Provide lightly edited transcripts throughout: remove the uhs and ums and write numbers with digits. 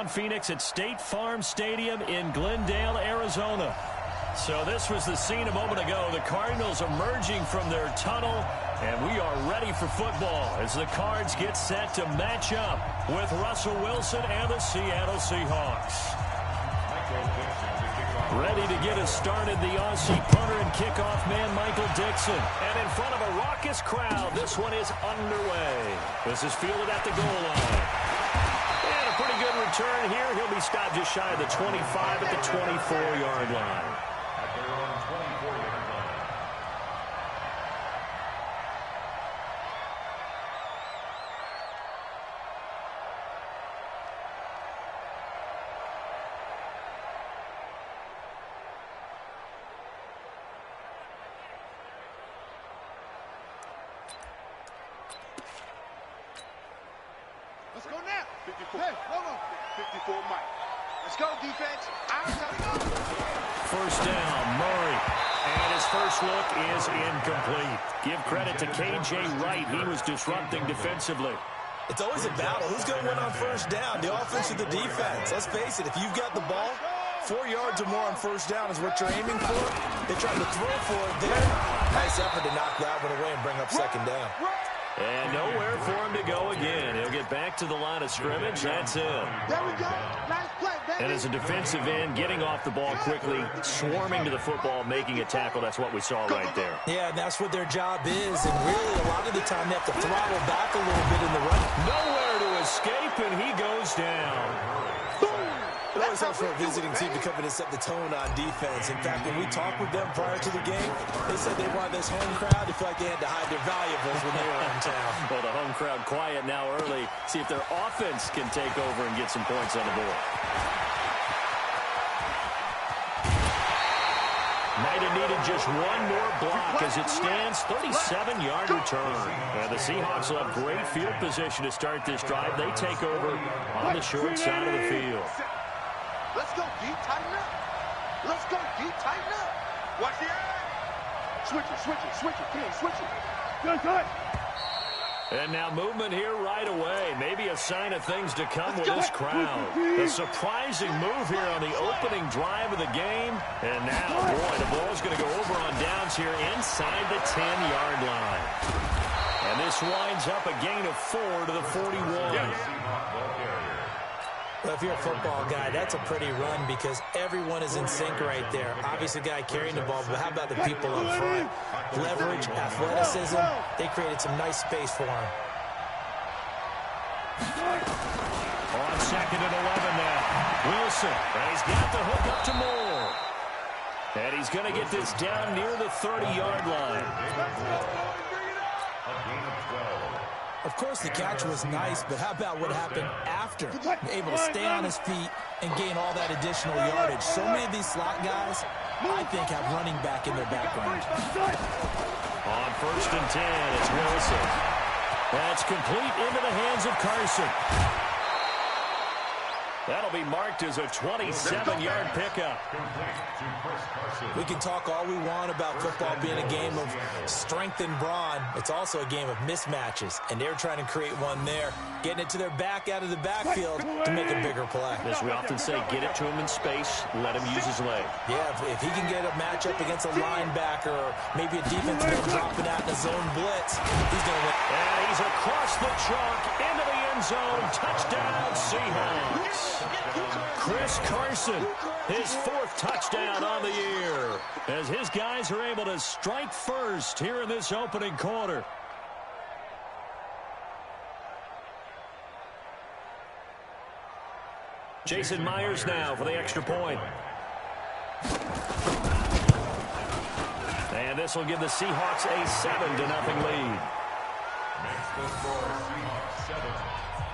downtown Phoenix at State Farm Stadium in Glendale, Arizona. So this was the scene a moment ago. The Cardinals emerging from their tunnel, and we are ready for football as the Cards get set to match up with Russell Wilson and the Seattle Seahawks. Ready to get us started, the Aussie punter and kickoff man, Michael Dixon. And in front of a raucous crowd, this one is underway. This is fielded at the goal line. And a pretty good return here. He'll be stopped just shy of the 25 at the 24-yard line. Let's go now. 54. Hey, hold on. 54, Mike. Let's go, defense. First down, Murray. And his first look is incomplete. Give credit to K.J. Wright. He was disrupting defensively. It's always a battle. Who's going to win on first down, the offense or the defense? Let's face it, if you've got the ball, 4 yards or more on first down is what you're aiming for. They tried to throw for it there. Nice effort to knock that one away and bring up second down. And nowhere for him to go again. He'll get back to the line of scrimmage. That's it. There we go. Nice play, baby. And as a defensive end, getting off the ball quickly, swarming to the football, making a tackle, that's what we saw right there. Yeah, and that's what their job is. And really, a lot of the time, they have to throttle back a little bit in the run. Nowhere to escape, and he goes down. It always helps for a visiting team to come in and set the tone on defense. In fact, when we talked with them prior to the game, they said they wanted this home crowd to feel like they had to hide their valuables when they were in town. Well, the home crowd quiet now early. See if their offense can take over and get some points on the board. Might have needed just one more block as it stands 37-yard return. And the Seahawks will have great field position to start this drive. They take over on the short side of the field. Let's go deep, tighten up. Let's go deep, tighten up. Watch the edge. Switch it. Come on, switch it. Good. And now movement here right away. Maybe a sign of things to come with this crowd. A surprising move here on the opening drive of the game. And now, boy, the ball's going to go over on downs here inside the 10-yard line. And this winds up a gain of 4 to the 41. Well, if you're a football guy, that's a pretty run because everyone is in sync right there. Obviously, the guy carrying the ball, but how about the people up front? Leverage, athleticism, they created some nice space for him. On 2nd and 11 now. Wilson, and he's got the hook up to Moore. And he's going to get this down near the 30-yard line. Of course, the catch was nice, but how about what happened after? Able to stay on his feet and gain all that additional yardage. So many of these slot guys, I think, have running back in their background. On 1st and 10, it's Wilson. That's complete into the hands of Carson. That'll be marked as a 27-yard pickup. We can talk all we want about football being a game of strength and brawn. It's also a game of mismatches, and they're trying to create one there, getting it to their back out of the backfield to make a bigger play. As we often say, get it to him in space, let him use his leg. Yeah, if he can get a matchup against a linebacker or maybe a defensive end dropping out in a zone blitz, he's going to win. And he's across the chalk into the end zone. Touchdown, Seahawks. Chris Carson, his 4th touchdown on the year, as his guys are able to strike first here in this opening quarter. Jason Myers now for the extra point. And this will give the Seahawks a 7-0 lead. Next score, Seahawks 7,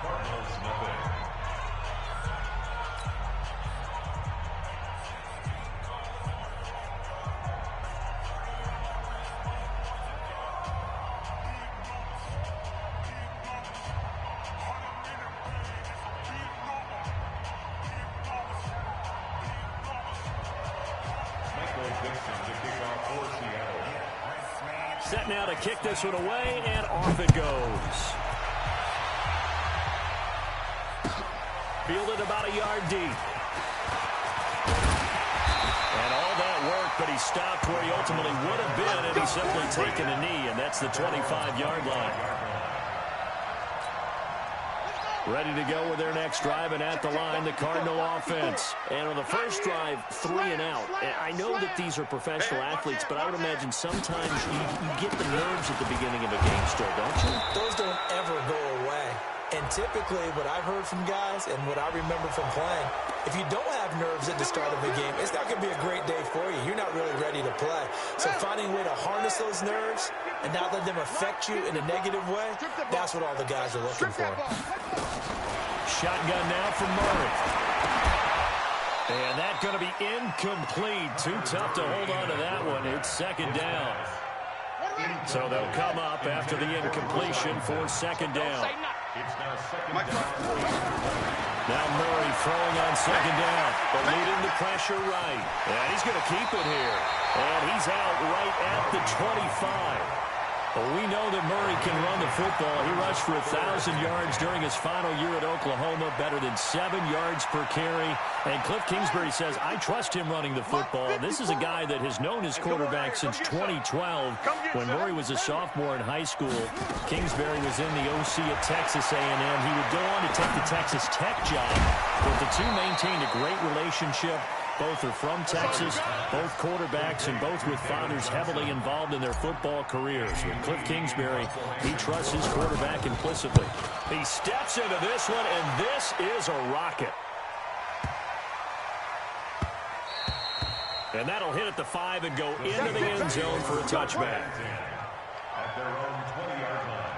Cardinals 0. Set now to kick this one away, and off it goes. fielded about a yard deep. And all that work, but he stopped where he ultimately would have been, and he's simply taken a knee, and that's the 25-yard line. Ready to go with their next drive, and at the line, the Cardinal offense. And on the first drive, 3 and out. I know that these are professional athletes, but I would imagine sometimes you get the nerves at the beginning of a game still, don't you? Those don't ever go away. And typically, what I've heard from guys and what I remember from playing, if you don't have nerves at the start of a game, it's not going to be a great day for you. You're not really ready to play. So finding a way to harness those nerves and not let them affect you in a negative way, that's what all the guys are looking for. Shotgun now from Murray. And that's going to be incomplete. Too tough to hold on to that one. It's second down. So they'll come up after the incompletion for second down. It's now second down. Now Murray throwing on second down. But leading the pressure right. And he's going to keep it here. And he's out right at the 25. Well, we know that Murray can run the football. He rushed for 1,000 yards during his final year at Oklahoma, better than 7 yards per carry. And Cliff Kingsbury says, I trust him running the football. And this is a guy that has known his quarterback since 2012 when Murray was a sophomore in high school. Kingsbury was in the OC at Texas A&M. He would go on to take the Texas Tech job, but the two maintained a great relationship. Both are from Texas, both quarterbacks, and both with fathers heavily involved in their football careers. With Cliff Kingsbury, he trusts his quarterback implicitly. He steps into this one, and this is a rocket. And that'll hit at the 5 and go into the end zone for a touchback. At their own 20-yard line.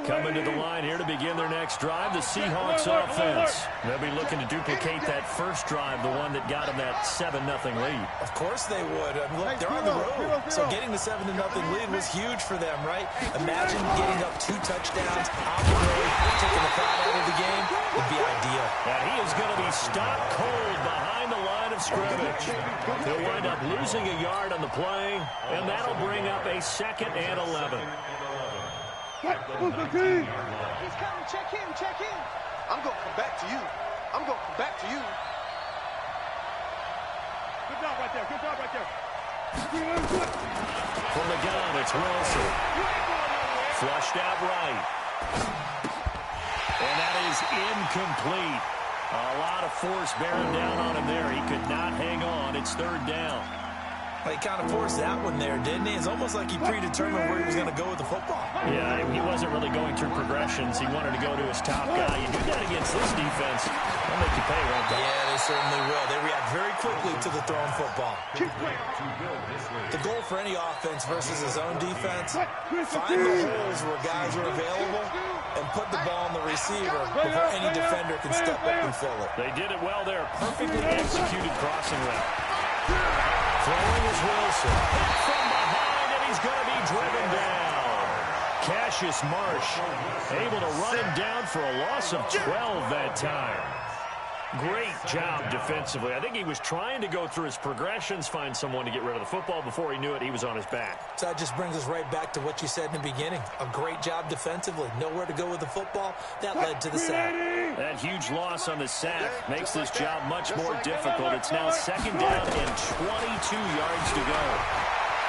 Coming to the line here to begin their next drive, the Seahawks offense. They'll be looking to duplicate that first drive, the one that got them that 7-0 lead. Of course they would. I mean, look, they're on the road. So getting the 7-0 lead was huge for them, right? Imagine getting up 2 touchdowns on the road, taking the crowd out of the game would be ideal. And he is going to be stopped cold behind the line of scrimmage. He'll wind up losing a yard on the play, and that'll bring up a 2nd and 11. He's coming. Check in. I'm going to come back to you. Good job right there. From the gun, it's Wilson. Flushed out right. And that is incomplete. A lot of force bearing down on him there. He could not hang on. It's 3rd down. Well, he kind of forced that one there, didn't he? It's almost like he predetermined where he was going to go with the football. Yeah, he wasn't really going through progressions. He wanted to go to his top guy. You do that against this defense, they'll make you pay, won't they? Yeah, they certainly will. They react very quickly to the thrown football. The goal for any offense versus his own defense, find the holes where guys are available and put the ball on the receiver before any defender can step up and fill it. They did it well there. Perfectly executed crossing route. Throwing is Wilson. Hit from behind, and he's going to be driven down. Cassius Marsh able to run him down for a loss of 12 that time. Great job defensively. I think he was trying to go through his progressions, find someone to get rid of the football. Before he knew it, he was on his back. So that just brings us right back to what you said in the beginning. A great job defensively. Nowhere to go with the football. That led to the sack. That huge loss on the sack makes this job much more difficult. It's now 2nd down and 22 yards to go.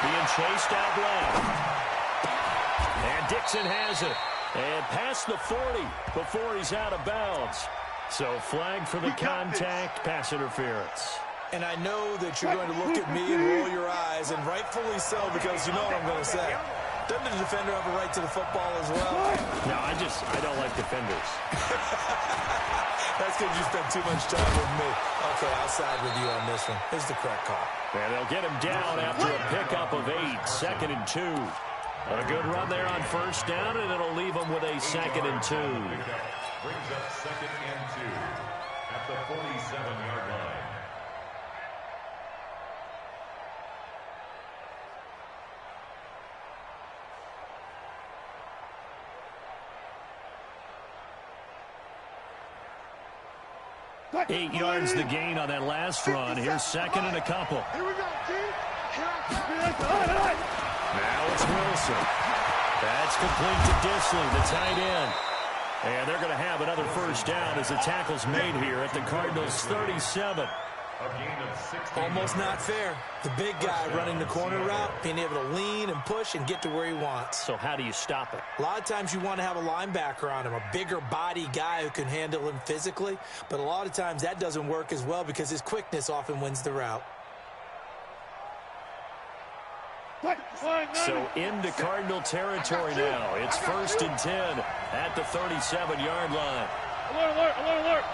Being chased out left. And Dixon has it. And past the 40 before he's out of bounds. So flag for the contact, pass interference. And I know that you're going to look at me and roll your eyes, and rightfully so, because you know what I'm going to say. Doesn't the defender have a right to the football as well? No, I don't like defenders. That's because you spent too much time with me. Okay, I'll side with you on this one. Here's the correct call. And they'll get him down after a pickup of 8, 2nd and 2. A good run there on 1st down, and it'll leave them with a 2nd and 2. Brings up 2nd and 2 at the 47-yard line. Eight yards the gain on that last run. Here's 2nd and a couple. Here we go, G. Now it's Wilson. That's complete to Disley, the tight end. And they're going to have another first down as the tackle's made here at the Cardinals' 37. Almost not fair. The big guy running the corner route, being able to lean and push and get to where he wants. So how do you stop it? A lot of times you want to have a linebacker on him, a bigger body guy who can handle him physically. But a lot of times that doesn't work as well because his quickness often wins the route. So into Cardinal territory now. It's 1st and 10 at the 37-yard line. Alert, alert, alert, alert.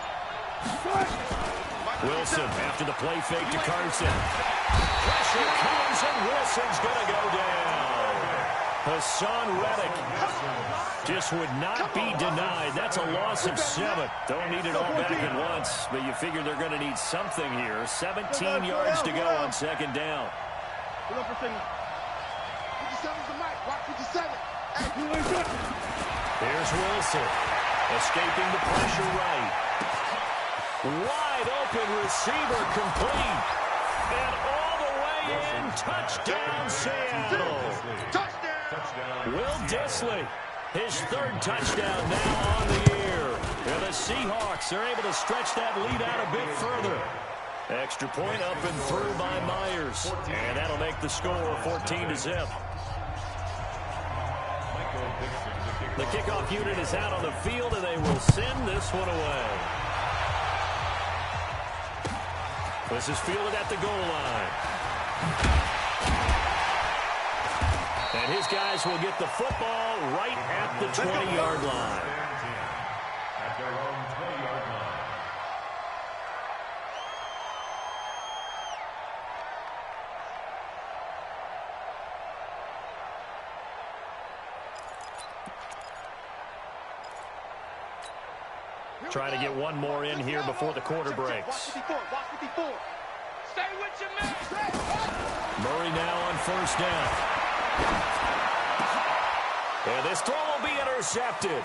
Wilson after the play fake to Carson. Pressure comes and Wilson's going to go down. Hassan Reddick just would not be denied. That's a loss of 7. Don't need it all back at once, but you figure they're going to need something here. 17 yards to go on 2nd down. Here's Wilson, escaping the pressure right. Wide open receiver complete. And all the way in, touchdown Seattle. Will Disley, his 3rd touchdown now on the year. And the Seahawks are able to stretch that lead out a bit further. Extra point up and through by Myers. And that'll make the score 14-0. The kickoff unit is out on the field, and they will send this one away. This is fielded at the goal line. And his guys will get the football right at the 20-yard line. At their own 20-yard line. Trying to get one more in here before the quarter breaks. Murray now on 1st down. And this throw will be intercepted.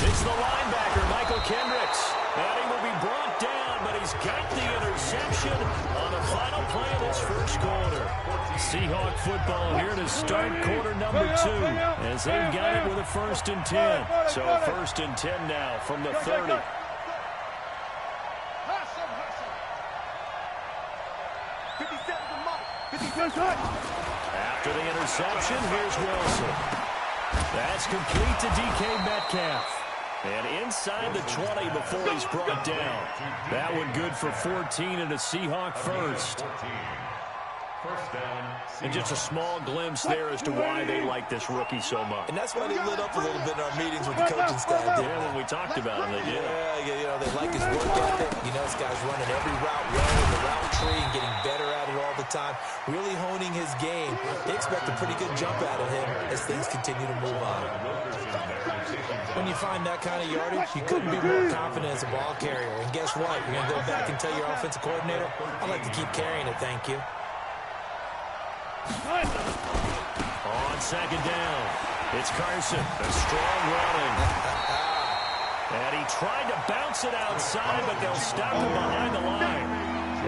It's the linebacker, Michael Kendricks. And he will be brought down, but he's got the interception on the final play of this 1st quarter. Seahawk football here to start quarter number 2 as they've got it with a 1st and 10. So 1st and 10 now from the 30. After the interception, here's Wilson. That's complete to DK Metcalf. And inside the 20 before he's brought down. That one good for 14 and a Seahawk first. And just a small glimpse there as to why they like this rookie so much. And that's why they lit up a little bit in our meetings with the coaching staff. Yeah, when we talked about him, they did. Yeah, they like his work ethic. This guy's running every route well in the route tree and getting better at it all the time. Really honing his game. They expect a pretty good jump out of him as things continue to move on. When you find that kind of yardage, you couldn't be more confident as a ball carrier. And guess what? You're going to go back and tell your offensive coordinator, I'd like to keep carrying it, thank you. On 2nd down, it's Carson, a strong running. And he tried to bounce it outside, but they'll stop him behind the line.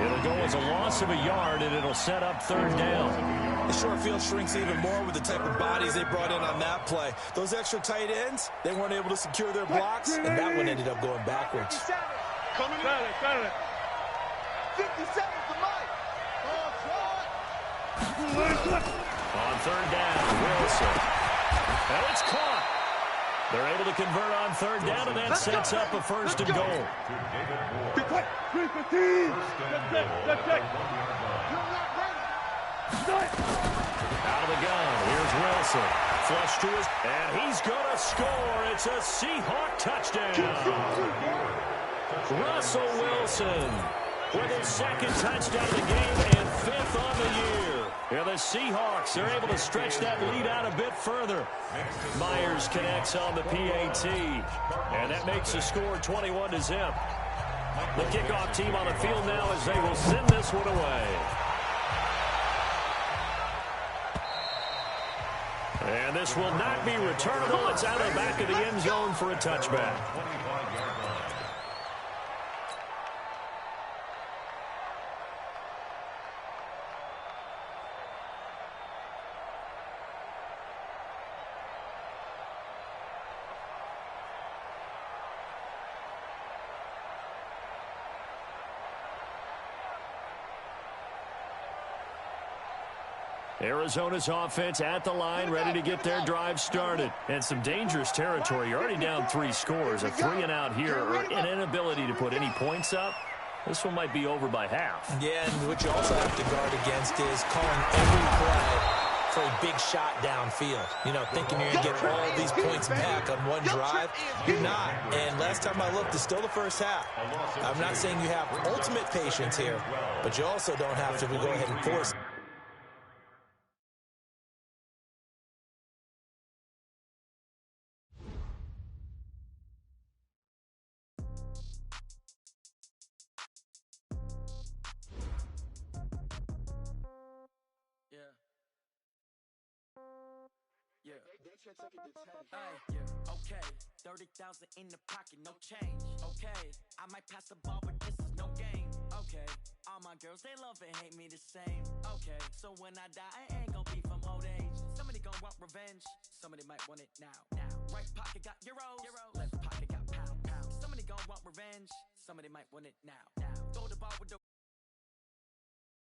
It'll go as a loss of a yard, and it'll set up 3rd down. The short field shrinks even more with the type of bodies they brought in on that play. Those extra tight ends, they weren't able to secure their blocks, and that one ended up going backwards. Coming in. 57 to Mike. On 3rd down, Wilson. And it's caught. They're able to convert on 3rd down, and that sets up a 1st and goal. Out of the gun, here's Wilson. Flush to his, and he's going to score. It's a Seahawk touchdown. Russell Wilson with his 2nd touchdown of the game and 5th on the year. Yeah, the Seahawks are able to stretch that lead out a bit further. Myers connects on the PAT, and that makes the score 21-0. The kickoff team on the field now as they will send this one away. And this will not be returnable. It's out of the back of the end zone for a touchback. Arizona's offense at the line, ready to get their drive started. And some dangerous territory. You're already down 3 scores. A 3-and-out here, or an inability to put any points up. This one might be over by half. Yeah, and what you also have to guard against is calling every play for a big shot downfield. You know, thinking you're going to get all these points back on one drive. You're not. And last time I looked, it's still the first half. I'm not saying you have ultimate patience here, but you also don't have to go ahead and force it. Okay, 30,000 in the pocket, no change. Okay, I might pass the ball, but this is no game. Okay, all my girls, they love and hate me the same. Okay, so when I die, I ain't gonna be from old age. Somebody gonna want revenge, somebody might want it now. Right pocket got euros, left pocket got pound. Somebody gonna want revenge, somebody might want it now. Throw the ball with the